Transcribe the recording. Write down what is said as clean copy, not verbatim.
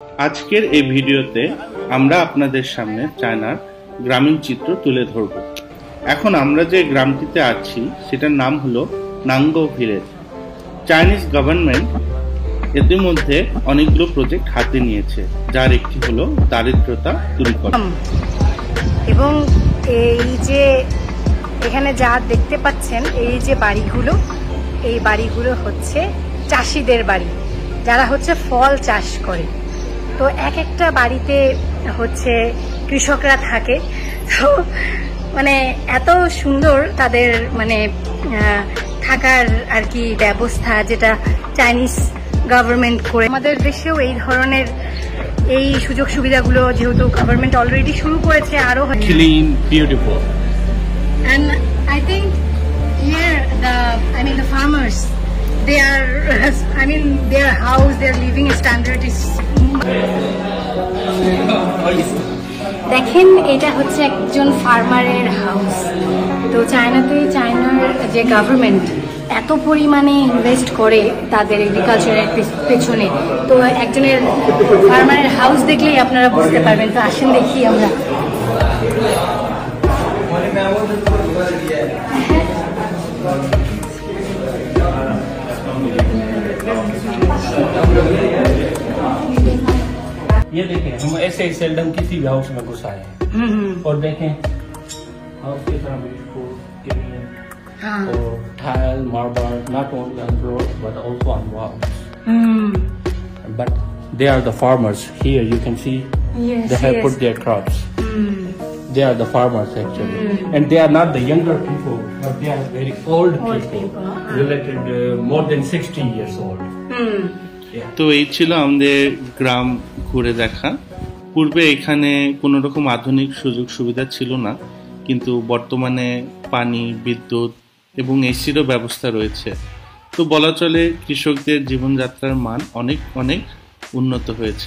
আজকের এই ভিডিওতে আমরা আপনাদের সামনে চায়নার গ্রামীণ চিত্র তুলে ধরব। এখন আমরা যে গ্রামটিতে আছি সেটার নাম হলো নাঙ্গো ভিলেজ। চাইনিজ গভর্নমেন্ট ইতিমধ্যে অনেকগুলো প্রজেক্ট হাতে নিয়েছে, যার একটি হলো দারিদ্রতা দূরীকরণ। এবং এই যে এখানে যা দেখতে পাচ্ছেন এই যে বাড়িগুলো, এই বাড়িগুলো হচ্ছে চাষিদের বাড়ি, যারা হচ্ছে ফল চাষ করে। তো এক একটা বাড়িতে হচ্ছে কৃষকরা থাকে। তো মানে এত সুন্দর তাদের মানে থাকার আর কি ব্যবস্থা, যেটা চাইনিজ গভর্নমেন্ট করে। আমাদের দেশেও এই ধরনের এই সুযোগ সুবিধাগুলো যেহেতু গভর্নমেন্ট অলরেডি শুরু করেছে, আরো clean, beautiful. And I think here the farmers, their house, their living standard is. দেখেন এটা হচ্ছে একজন ফার্মারের হাউস। তো চায়নার যে গভর্নমেন্ট এত পরিমাণে ইনভেস্ট করে তাদের এগ্রিকালচারের পেছনে, তো একজনের ফার্মারের হাউস দেখলেই আপনারা বুঝতে পারবেন। তো আসেন দেখি আমরা। ये देखें, हम ऐसे सेल्डम किसी भी हाउस में घुस आए हैं। और देखें हाउस की तरह और tile, marble, not only on floors but also on walls. But they are the farmers. Here you can see they have put their crops. They are the farmers actually, and they are not the younger people, but they are very old people. Related more than 60 years old. তো এই ছিল আমাদের গ্রাম ঘুরে দেখা। পূর্বে এখানে কোনো রকম আধুনিক সুযোগ সুবিধা ছিল না, কিন্তু বর্তমানে পানি, বিদ্যুৎ এবং এসিরও ব্যবস্থা রয়েছে। তো বলা চলে কৃষকদের জীবনযাত্রার মান অনেক অনেক উন্নত হয়েছে।